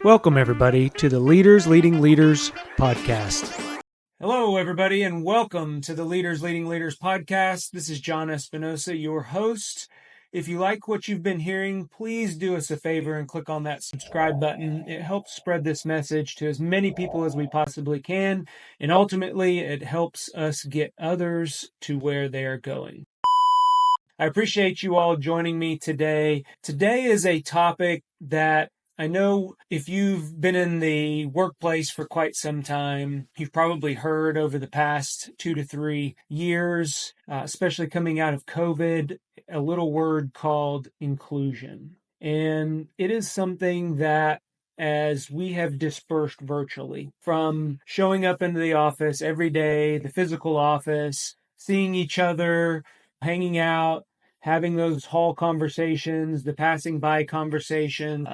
Welcome, everybody, to the Leaders Leading Leaders podcast. Hello, everybody, and welcome to the Leaders Leading Leaders podcast. This is John Espinosa, your host. If you like what you've been hearing, please do us a favor and click on that subscribe button. It helps spread this message to as many people as we possibly can, and ultimately, it helps us get others to where they are going. I appreciate you all joining me today. Today is a topic that I know if you've been in the workplace for quite some time, you've probably heard over the past 2 to 3 years, especially coming out of COVID, a little word called inclusion. And it is something that as we have dispersed virtually from showing up into the office every day, the physical office, seeing each other, hanging out, having those hall conversations, the passing by conversation,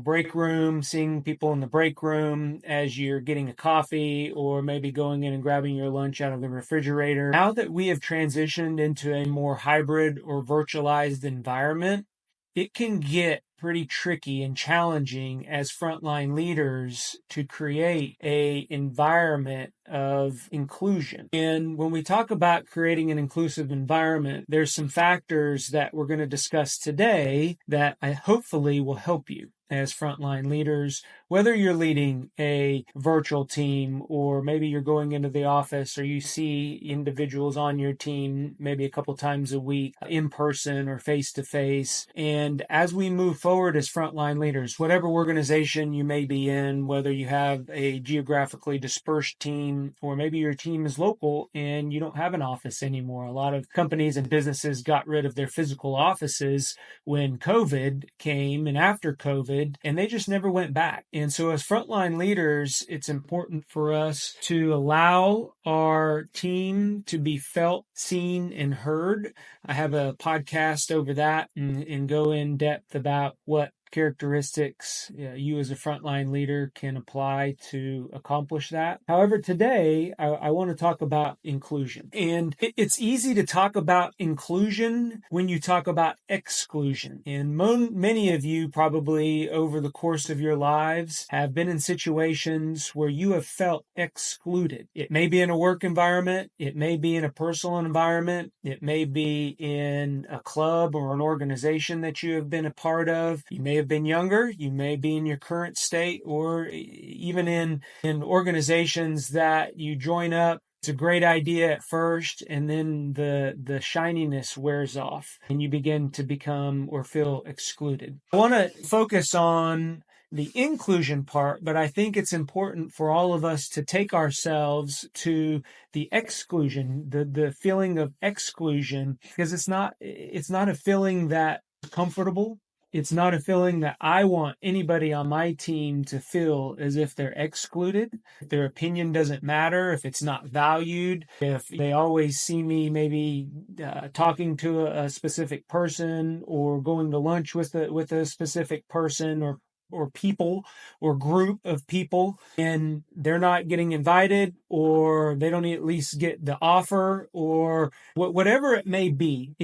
break room, seeing people in the break room as you're getting a coffee or maybe going in and grabbing your lunch out of the refrigerator. Now that we have transitioned into a more hybrid or virtualized environment, it can get pretty tricky and challenging as frontline leaders to create a environment of inclusion. And when we talk about creating an inclusive environment, there's some factors that we're going to discuss today that I hopefully will help you as frontline leaders, whether you're leading a virtual team or maybe you're going into the office or you see individuals on your team maybe a couple times a week in person or face to face. And as we move forward as frontline leaders, whatever organization you may be in, whether you have a geographically dispersed team or maybe your team is local and you don't have an office anymore. A lot of companies and businesses got rid of their physical offices when COVID came and after COVID, and they just never went back. And so as frontline leaders, it's important for us to allow our team to be felt, seen, and heard. I have a podcast over that and go in depth about what characteristics you as a frontline leader can apply to accomplish that. However, today I want to talk about inclusion. And it's easy to talk about inclusion when you talk about exclusion. And many of you probably over the course of your lives have been in situations where you have felt excluded. It may be in a work environment. It may be in a personal environment. It may be in a club or an organization that you have been a part of. You may have been younger, you may be in your current state, or even in organizations that you join up. It's a great idea at first, and then the shininess wears off and you begin to become or feel excluded. I want to focus on the inclusion part, but I think it's important for all of us to take ourselves to the exclusion, the feeling of exclusion, because it's not a feeling that's comfortable. It's not a feeling that I want anybody on my team to feel as if they're excluded, if their opinion doesn't matter, if it's not valued, if they always see me maybe talking to a specific person or going to lunch with a specific person or people or group of people, and they're not getting invited or they don't at least get the offer or whatever it may be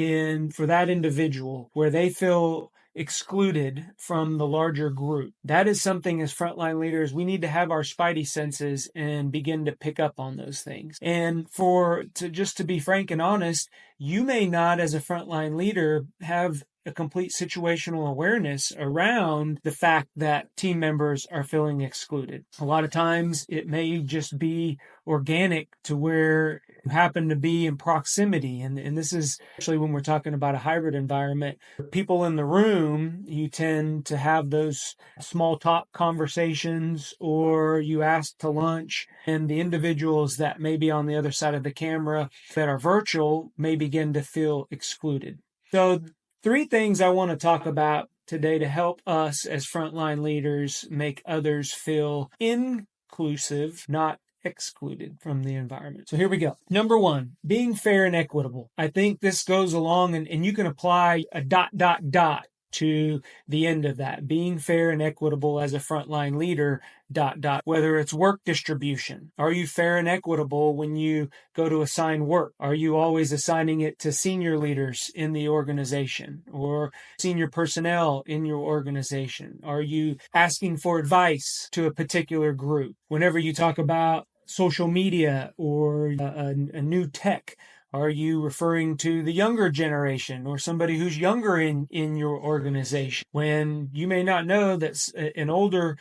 for that individual where they feel excluded from the larger group. That is something as frontline leaders, we need to have our spidey senses and begin to pick up on those things. And to be frank and honest, you may not as a frontline leader have a complete situational awareness around the fact that team members are feeling excluded. A lot of times it may just be organic to where you happen to be in proximity. And this is actually when we're talking about a hybrid environment. People in the room, you tend to have those small talk conversations or you ask to lunch, and the individuals that may be on the other side of the camera that are virtual may begin to feel excluded. So 3 things I want to talk about today to help us as frontline leaders make others feel inclusive, not excluded from the environment. So here we go. Number 1, being fair and equitable. I think this goes along and you can apply a ... to the end of that. Being fair and equitable as a frontline leader, ... Whether it's work distribution. Are you fair and equitable when you go to assign work? Are you always assigning it to senior leaders in the organization or senior personnel in your organization? Are you asking for advice to a particular group? Whenever you talk about social media or a new tech, are you referring to the younger generation or somebody who's younger in your organization? When you may not know that an older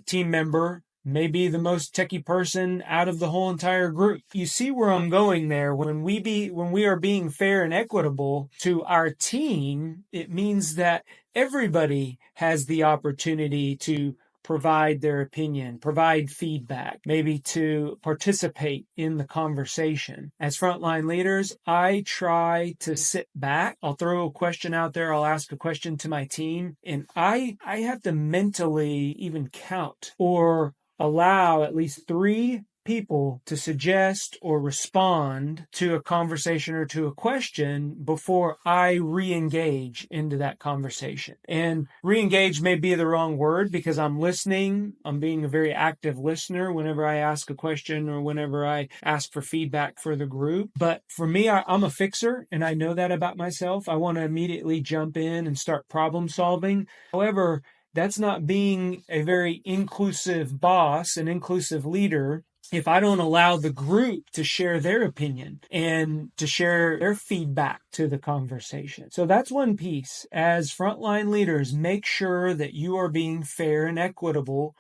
team member may be the most techie person out of the whole entire group. You see where I'm going there. When we are being fair and equitable to our team, it means that everybody has the opportunity to provide their opinion, provide feedback, maybe to participate in the conversation. As frontline leaders, I try to sit back. I'll throw a question out there. I'll ask a question to my team, and I have to mentally even count or allow at least 3 people to suggest or respond to a conversation or to a question before I re-engage into that conversation. And re-engage may be the wrong word because I'm listening. I'm being a very active listener whenever I ask a question or whenever I ask for feedback for the group. But for me, I'm a fixer, and I know that about myself. I want to immediately jump in and start problem solving. However, that's not being a very inclusive boss, an inclusive leader, if I don't allow the group to share their opinion and to share their feedback to the conversation. So that's one piece. As frontline leaders, make sure that you are being fair and equitable, ...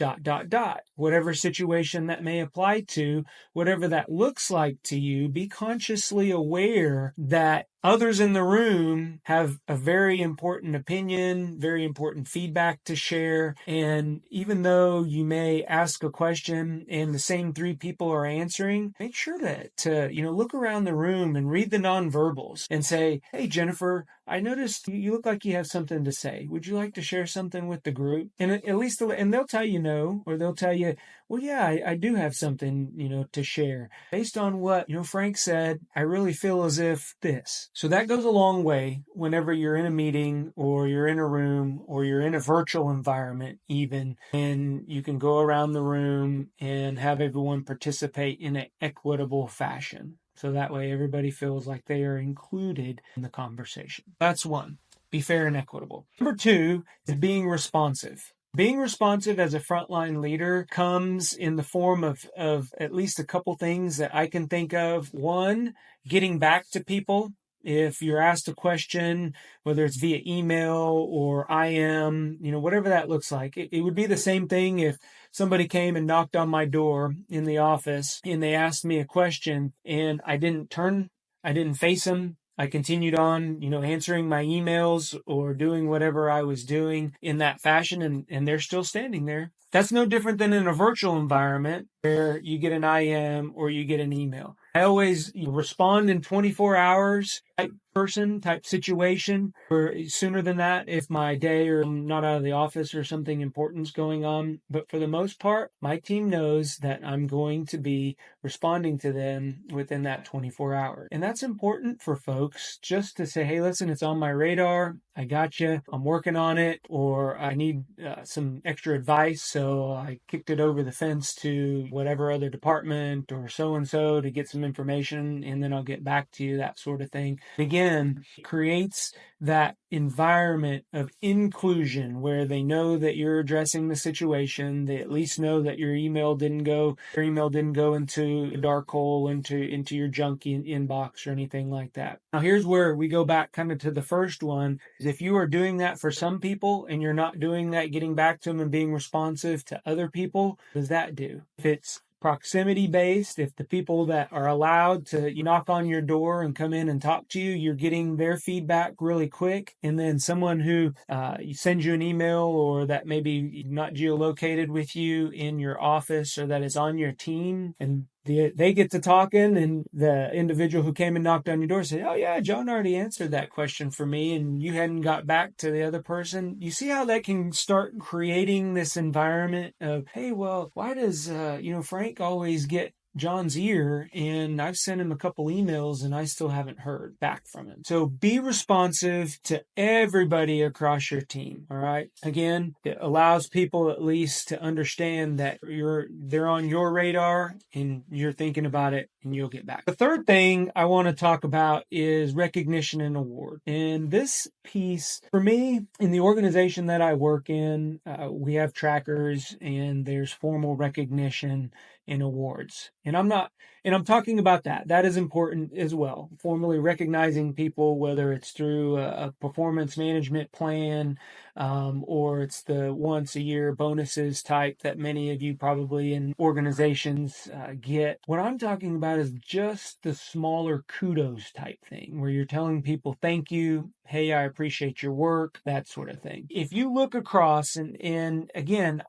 Whatever situation that may apply to, whatever that looks like to you, be consciously aware that others in the room have a very important opinion, very important feedback to share. And even though you may ask a question and the same 3 people are answering, make sure to look around the room and read the nonverbals and say, hey, Jennifer, I noticed you look like you have something to say. Would you like to share something with the group? And at least, and they'll tell you no, or they'll tell you, well, yeah, I do have something, to share. Based on what, Frank said, I really feel as if this. So that goes a long way whenever you're in a meeting or you're in a room or you're in a virtual environment even, and you can go around the room and have everyone participate in an equitable fashion. So that way everybody feels like they are included in the conversation. That's one. Be fair and equitable. Number 2 is being responsive. Being responsive as a frontline leader comes in the form of at least a couple things that I can think of. One, getting back to people. If you're asked a question, whether it's via email or IM, whatever that looks like, it would be the same thing if somebody came and knocked on my door in the office and they asked me a question and I didn't face them. I continued on, answering my emails or doing whatever I was doing in that fashion, and they're still standing there. That's no different than in a virtual environment where you get an IM or you get an email. I always respond in 24 hours type situation, or sooner than that if my day or I'm not out of the office or something important's going on. But for the most part, my team knows that I'm going to be responding to them within that 24 hours. And that's important for folks just to say, hey, listen, it's on my radar. I got you. I'm working on it, or I need some extra advice. So I kicked it over the fence to whatever other department or so-and-so to get some information, and then I'll get back to you, that sort of thing. Again, it creates that environment of inclusion where they know that you're addressing the situation. They at least know that your email didn't go into a dark hole, into your junk inbox or anything like that. Now, here's where we go back kind of to the first one, is if you are doing that for some people and you're not doing that, getting back to them and being responsive to other people, what does that do? If it's proximity based, if the people that are allowed to knock on your door and come in and talk to you, you're getting their feedback really quick, and then someone who sends you an email or that maybe not geolocated with you in your office or that is on your team, and they get to talking, and the individual who came and knocked on your door said, oh yeah, John already answered that question for me, and you hadn't got back to the other person. You see how that can start creating this environment of, hey, well, why does Frank always get John's ear, and I've sent him a couple emails and I still haven't heard back from him. So be responsive to everybody across your team. All right. Again, it allows people at least to understand that they're on your radar and you're thinking about it and you'll get back. The third thing I want to talk about is recognition and award. And this piece for me in the organization that I work in, we have trackers and there's formal recognition and awards. And I'm talking about that. That is important as well. Formally recognizing people, whether it's through a performance management plan, or it's the once a year bonuses type that many of you probably in organizations get. What I'm talking about is just the smaller kudos type thing where you're telling people, thank you. Hey, I appreciate your work, that sort of thing. If you look across and again,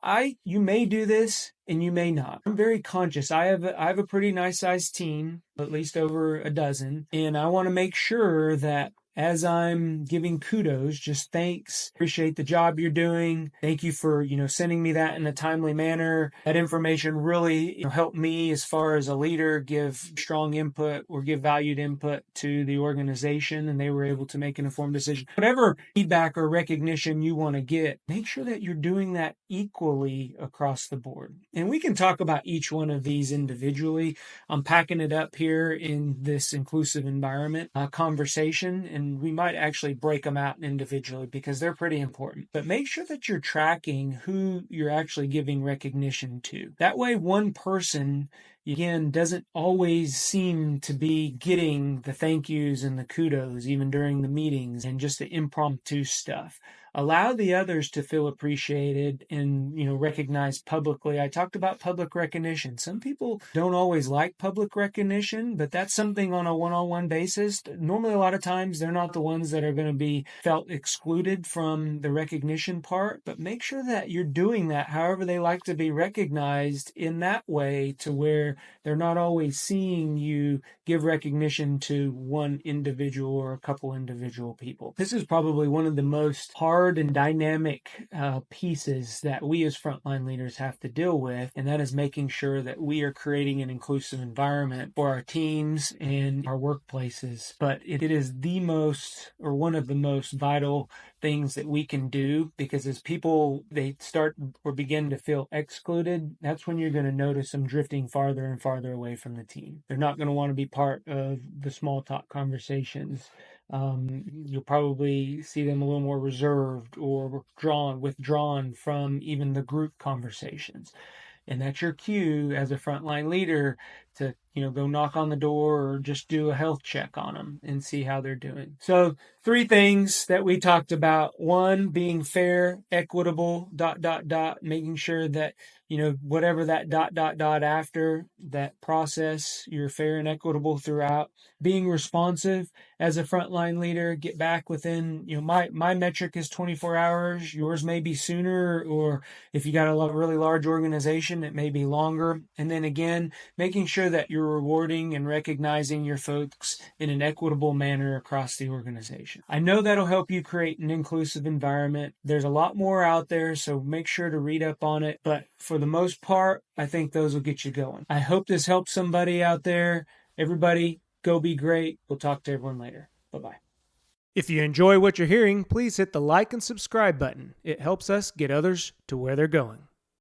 you may do this and you may not. I'm very conscious. I have a pretty nice sized team, at least over a dozen, and I want to make sure that as I'm giving kudos, just thanks, appreciate the job you're doing. Thank you for, sending me that in a timely manner. That information really helped me as far as a leader give strong input or give valued input to the organization, and they were able to make an informed decision. Whatever feedback or recognition you want to get, make sure that you're doing that equally across the board. And we can talk about each one of these individually. I'm packing it up here in this inclusive environment conversation, and we might actually break them out individually because they're pretty important. But make sure that you're tracking who you're actually giving recognition to. That way, one person, again, doesn't always seem to be getting the thank yous and the kudos, even during the meetings and just the impromptu stuff. Allow the others to feel appreciated and, recognized publicly. I talked about public recognition. Some people don't always like public recognition, but that's something on a one-on-one basis. Normally, a lot of times, they're not the ones that are going to be felt excluded from the recognition part, but make sure that you're doing that however they like to be recognized in that way to where they're not always seeing you give recognition to one individual or a couple individual people. This is probably one of the most hard and dynamic pieces that we as frontline leaders have to deal with, and that is making sure that we are creating an inclusive environment for our teams and our workplaces. But it is the most, or one of the most vital things that we can do, because as people, they start or begin to feel excluded, that's when you're going to notice them drifting farther and farther away from the team. They're not going to want to be part of the small talk conversations. You'll probably see them a little more reserved or withdrawn from even the group conversations. And that's your cue as a frontline leader to, go knock on the door or just do a health check on them and see how they're doing. So 3 things that we talked about. 1, being fair, equitable, ... making sure that, whatever that ... after that process, you're fair and equitable throughout. Being responsive as a frontline leader, get back within, my metric is 24 hours. Yours may be sooner, or if you got a really large organization, it may be longer. And then again, making sure that you're rewarding and recognizing your folks in an equitable manner across the organization. I know that'll help you create an inclusive environment. There's a lot more out there, so make sure to read up on it. But for the most part, I think those will get you going. I hope this helps somebody out there. Everybody, go be great. We'll talk to everyone later. Bye-bye. If you enjoy what you're hearing, please hit the like and subscribe button. It helps us get others to where they're going.